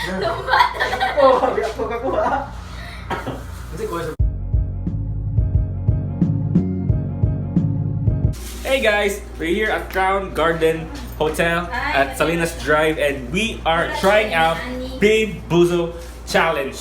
Hey guys, we're here at Crown Garden Hotel at Salinas Drive and we are trying out Bean Boozled Challenge.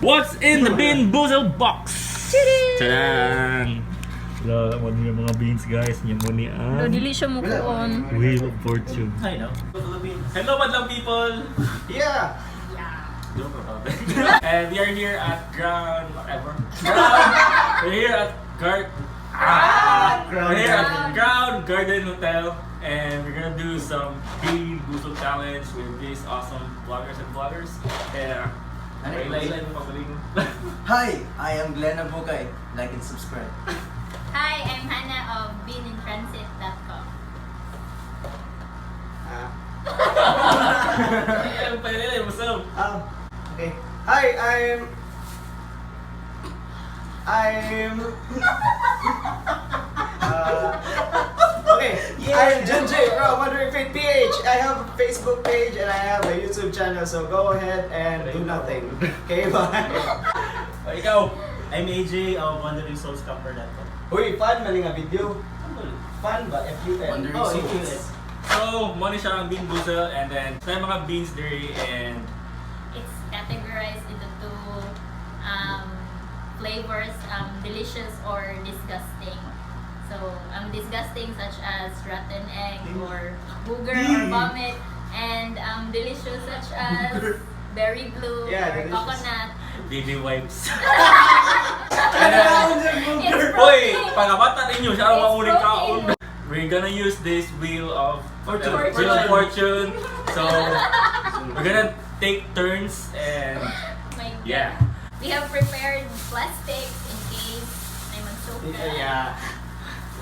What's in the Bean Boozled box? Tadaan! Wala mo yung mga beans guys, niya mo ni Dili siya mukuon. Wheel of Fortune. I know. Hello madlang people! Yeah. And we are here at Crown We're here at Crown Garden Hotel and we're gonna do some Bean Boozled challenge with these awesome vloggers. Yeah. Hi, I am Glenn Abucay. Like and subscribe. Hi, I'm Hanna of beanintransit.com. Okay. Hi, okay. I'm Junji from Wondering Fit PH. I have a Facebook page and I have a YouTube channel, so go ahead and do nothing. Okay, bye. Ikaw! I'm AJ of WanderingSoulsCamper.com. Uy, fun man nga video. Fun ba? FUN. Wandering Oh, Souls. So, money siya ang Bean Boozled and then may mga beans there and It's categorized into two flavors, delicious or disgusting. So, disgusting such as rotten egg or booger or vomit, and delicious such as berry blue Yeah, or delicious. coconut. baby wipes. It's Hoy! protein. Pangabata ninyo siya ang It's mauling protein. kaon. We're gonna use this wheel of Fortune. Wheel of Fortune. So, we're gonna take turns and My God. yeah. We have prepared plastics in case may mag-soak ka. Yeah.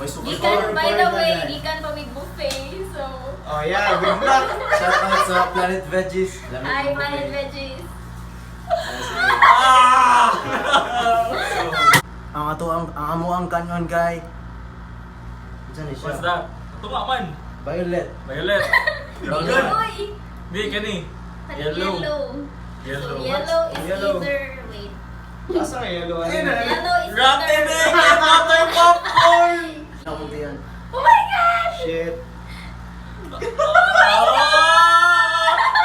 Gikan, by the way, gikan pa with buffet, so... Oh yeah, good luck. Shout out sa Planet Veggies. Hi, Planet Veggies. Ang ato ang amo ang kanyon kay. What's that? Tunga man. Violet. Violet. Uy! Di kani. Yellow. Yellow. So, yellow is Yellow. either... Wait. Asa nga yellow? Yellow is Rotten either... egg and butter popcorn. Ako diyan. Oh my God! Shit.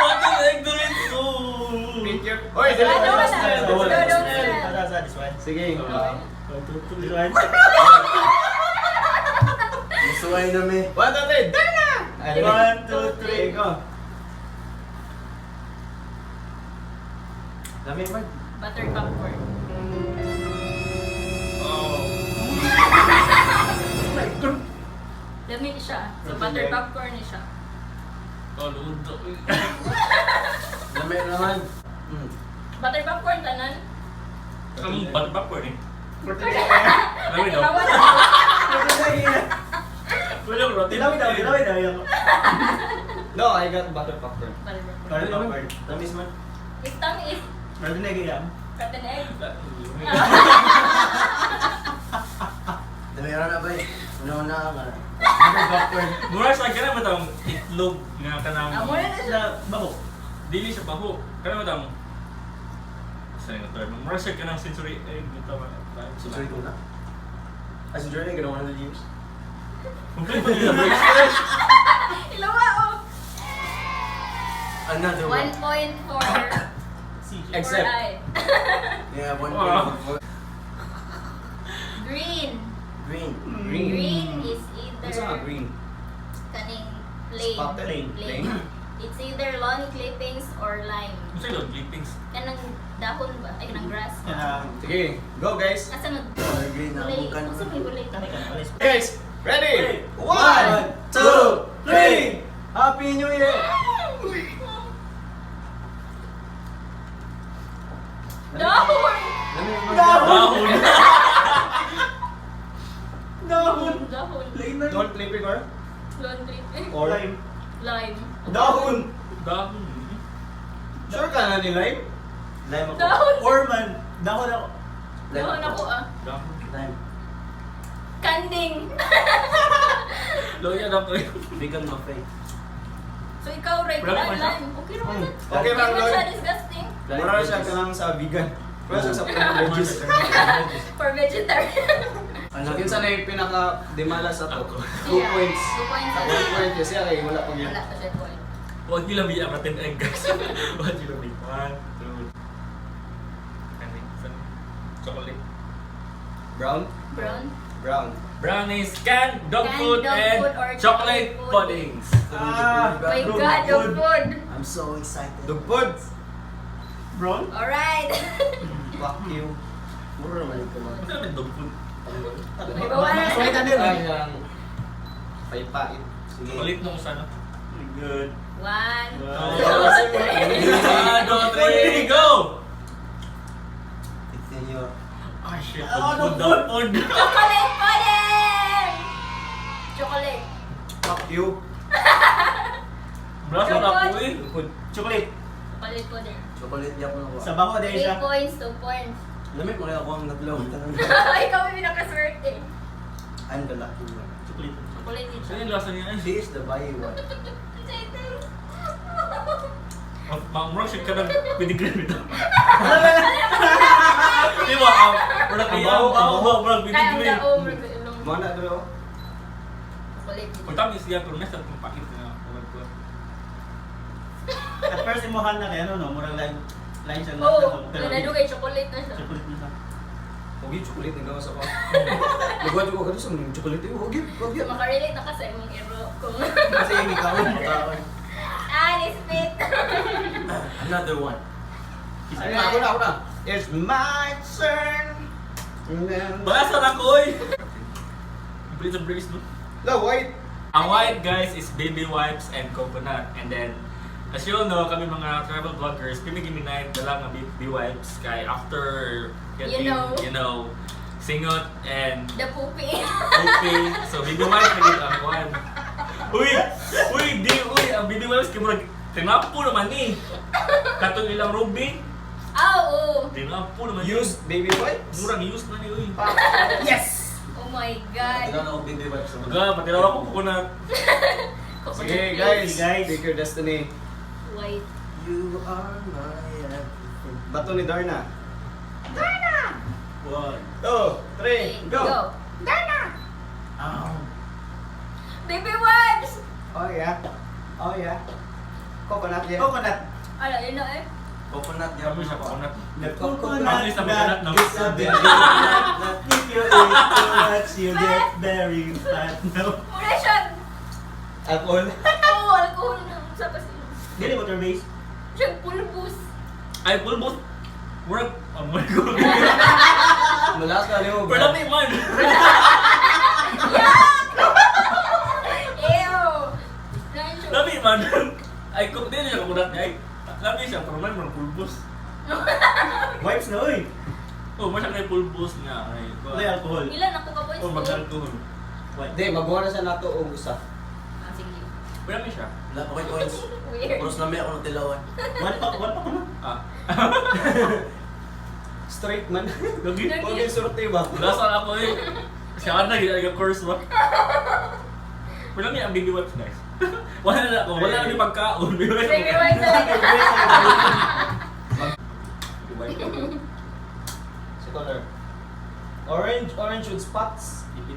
Rotten egg na rin to. Picture. Oy, dali Ano mo na? sa Don't smell. Sige. Suway na mi. 1, 2, 3. Dali na! 1, 2, 3, go. Dami pa. Butter popcorn. Dami siya. So, butter popcorn ni siya. Oh, ludo. Dami naman. Butter popcorn tanan? Ang butter popcorn eh. Ay, daw. bawal. Walang rotten egg. No, I got butter popcorn. Butter popcorn. Tamis man. If tongue is Pwede na gaya. rotten egg. Dami na ba? Una-una nga. Mura siya ka na matang itlog nga kanang Mura na siya. baho. Dili siya baho. Kana matang saan nga term? Mura siya kanang sensory egg dito ba? Sorry ko na. As in journey, ganawa na years. Complete ba nila breakfast? Ilawa oh. Another 1 one. point for Except. I. Yeah, 1 Wow. point. Green. Green. Green is What's nga either green? kaning plain. Spotted. Plain. It's either lawn clippings or lime. Ano sa'yo doon? Clippings? Kanang dahon ba? Ay, kanang grass. Sige, go guys. Asa nag... Color green na Ulay. bukan. Asa may ulay? Guys, ready? 1, 2, 3. Happy New Year! Dahon! Dahon! Dahon! Dahon. Don't flip it or? Lawn clipping. Or? Lime. Dahon. Dahon. Sure ka na ni lime? Lime ako. Dahon. Or man, dahon ako. Doon ako ah. Time. Kanding. Loya na ko eh. Vegan buffet. So ikaw, Ray, Wala kumain naman siya. lang. Okay naman yan. Okay, Hindi Ma'am naman Lloyd. siya disgusting. Mura siya ka lang sa vegan. Mura siya sa plant veggies. For vegetarian. So, kinsa na yung pinaka-demala sa to? 2 Yeah. points. 2 points Sa sa 1 point kasi kay wala pang yan. Wala pa siya point. Huwag nyo lang biyang natin egg guys. Huwag nyo lang biyang. 1, 2. Chocolate. Brown? Brown. Brown. Brownies, canned dog Canned food, dog and food or chocolate chocolate puddings. My God, dog food. I'm so excited. Dog food! Bro? Alright. Fuck you. Mura naman yung kumain. Ano naman dog food? May bawa na. Ay, yung pait-pait. Sige. Chocolate nung sana. Good. 1, 2, Oh. 1, 2, 3, 3. go! It's in your... Ah, shit. Oh, Dog food. Chocolate pudding! Chocolate. Fuck you. Bras na ako eh. Food. Chocolate. Chocolate pudding. Chocolate di ako nakuha. Sa bako dahil 3 siya. points, 2 points. Lamig mo kaya ako ang naglaw. Ikaw yung pinakaswerte. I'm the lucky one. Chocolate. Chocolate din Ano siya. yung lasa niya eh? She is the buy one. Ma'am siya ka ng pedigree nito. Di ba? Wala kaya ang pedigree. Kaya ang ilong. Mana dulu. Chocolate din Kung siya. tamis siya, pero nasa itong pakit na. At first imuhan na kaya no, murang line siya na. Oo, nanadugay chocolate na siya. Chocolate na siya. Huwag chocolate na gawa sa ko. Nagwa ko kasi sa mga chocolate yun. Huwag So, makarelate na ka sa imong iro kung Kasi yung ikaw yung nispit. Another one. Ako na. It's my turn. Basa na ko eh! Breeze and breeze no? No, wait. Ang white guys is baby wipes and coconut. And then, as you all know, kami mga travel vloggers, pimigiminig na lang ang baby wipes kay after getting, You know. singot and The poopy. okay. So, baby wipes na gito ang one. Uy, ang baby wipes kaya tinapo naman eh. Katong ilang ruby, Oo. tinapo naman eh. Use baby wipes. Murang use na ni uy. Yes. Oh my God. Tignan ako baby vibes sa Baga, patiraw ako coconut. Sige Coconut guys, Guys. pick your destiny. White. You are my everything. Bato ni Darna. 1. 2, 3, go. Dana! Ow. Baby wipes! Oh yeah. Oh yeah. Coconut yan. Coconut. Ala, yun na eh. Coconut niya. Sabi siya coconut. The Coconut coconut is a that coconut, no? is a very nut. If you eat too much, you get very fat. No. Muna siya. Alcohol. Oo, alcohol na. Sa kasi. Dili water base. Siya pulbus. Ay, pulbos. Murag, oh my God. Malas na niyo. Pero lami man. Ew! Nine siya. Lami man. Ay, kung di siya coconut niya, ay, lami siya, pero man, murag pulbos. Wipes na oy. Oh, masya kay pulbos nga. Ay, Wala yung alcohol. Ilan ako ka boys? oh, mag-alcohol. Wipes. Hindi, magawa na siya nato og usa. Ah, sige. Pero lami siya. Wala pa kayo coins. Weird. Puros lamig ako ng tilawan. One pa ko na. Ah. Straight man. Lagi. Huwag yung surte ba? Lasal ako eh. Siya na, ginaga course ba? Pero lami ang baby wipes, guys. Wala na ako, wala na yung pagkaon. Baby wipes talaga. Si color. Orange with spots. It's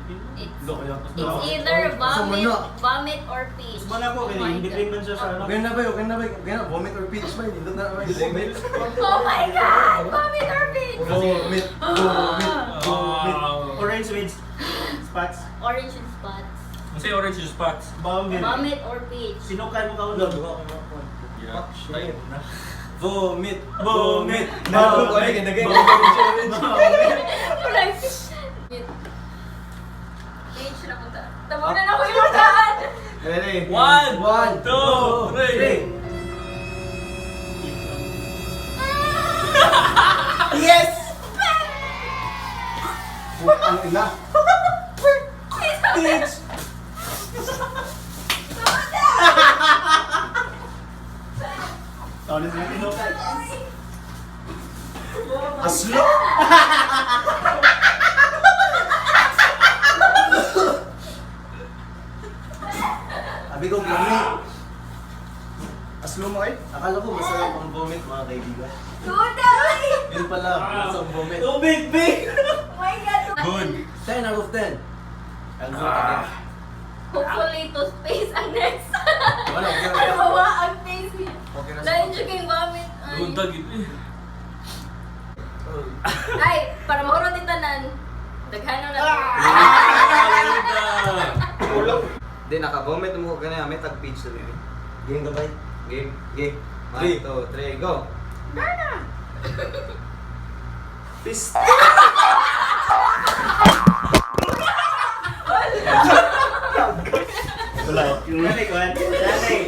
either vomit or peach. Mana ko Oh kaya my hindi God. cream man siya sa ano. Okay na ba? Okay na ba? Okay na. Vomit or peach ba? Hindi na ba? Vomit. Oh my God! Vomit or peach! Vomit. Vomit. Vomit. Orange with spots. Orange and spots. Ang say orange yung spots. Vomit. Vomit or peach. Sinukan mo kaulog. Yeah. Fuck shit. Vomit. Vomit. Nabog ko ay kinagay. Like, peach na punta. Tabunan ako yung daan! Ready? 1, 2, 3. Yes! Ang ina. Peach. Honestly, sinukan. Aslo! Akala ko masarap ang vomit mga kaibigan. Tuday! Yun pala, masarap ang vomit. Tubig, big! Oh my God! Good. 10 out of 10. Ang good again. Hopefully, toothpaste ang next. Wala, okay. Ano ba ang face niya? Okay na Dahil siya kayong vomit. Ay. Good dagit eh. Ay, para makurot yung tanan. Daghan na Ulog. Di, naka-vomit mo ko ganyan. May tag-page na rin. Game ka ba? Game. Game. 1, 3. 2, 3, go. Nana! Peace. Wala. Yung nanay ko. Nanay.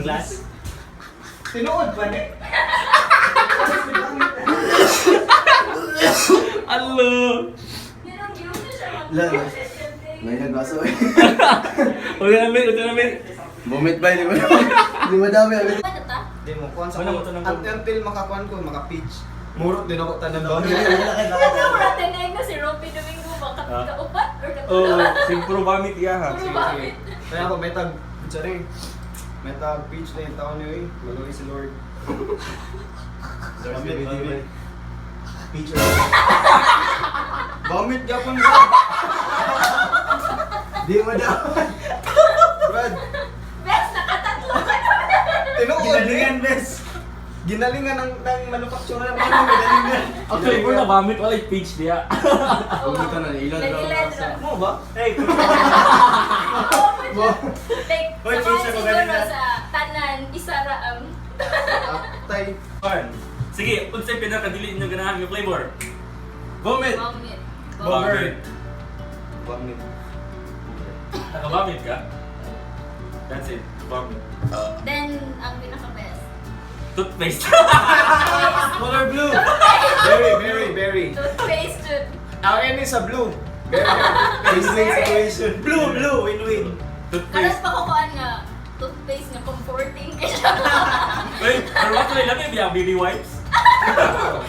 Glass. Tinuod ba ni? Hello! Yan ang view na siya. Lalo. May nagbaso eh. Huwag na namin. Vomit ba? Hindi mo dami. Ano ta? Di mo, kuhan sa Wala mo ko. to ng- Until makakuhan ko, maka-peach. Murot din ako tanan ba? Ito mo natin na si Ropi Domingo ba? Kaupat or Oh, katulad? simpro vomit iya ha. Puro vomit. Kaya ako may tag, sorry. May tag peach na yung taon niyo eh. Maluwi si Lord. Vomit. Picture. Vomit gapon ba? Di mo daw. Brad, Bes, nakatatlo ka na. tinuod Ginalingan, eh. bes. Ginalingan ng manufacturer ng mga ginalingan. Actually, puro na vomit wala yung page diya. Vomit ka na. Ilan daw. Nagilendra. Mo ba? Hey. Like, Hoy, sa pizza ko siguro ganun na. sa tanan, isa ra ang... Tay. Sige, unsay pinakadili niyo ganahan yung flavor? Vomit. Vomit. Vomit. Vomit. Naka-vomit ka? That's it. Vomit. Then, ang pinaka-best. Toothpaste. Color blue. Berry. Toothpaste tooth. Ang any sa blue. Berry. Win-win situation. Blue. Win-win. Karas Toothpaste. pa kukuan nga, toothpaste nga comforting ka siya. Wait, pero what will I love you? Baby wipes?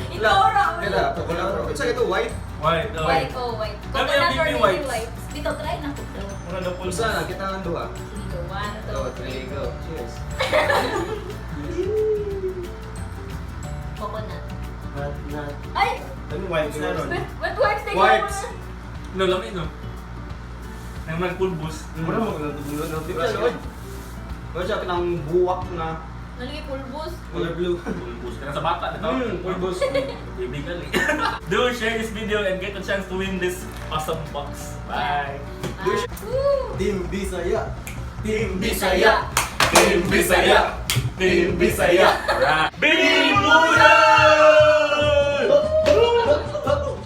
Ikaw ra. Kaya, wala ko. Isa ito, white. White. White, oh, white. Kami Coconut ang or baby baby wipes. wipes. Dito, try na ko. Muna na po. Pulsa na, kita nga duha. Dito, 1, 2, 2, 3, go. Cheers. Coconut. Not. Ay! Ano wipes na ron? What wipes na Wipes. No, lami no. Nang magpulbos. Mura mo kung Di ba, Lord? Wala siya kinang buwak na Nalagi pulbos. color blue. Pulbos. Kaya sa bata na to. Pulbos. Illegal eh. Do share this video and get a chance to win this awesome box. Bye. Woo! Team Bisaya. Team Bisaya. Team Bisaya. Team Bisaya. Bean Boozled!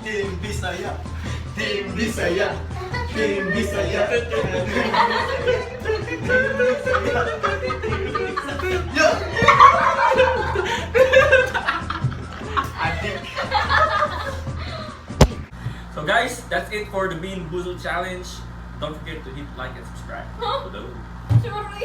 Team Bisaya. Team Bisaya. Team Bisaya. So guys, that's it for the Bean Boozled challenge. Don't forget to hit like and subscribe. Huh? Hello. Sure.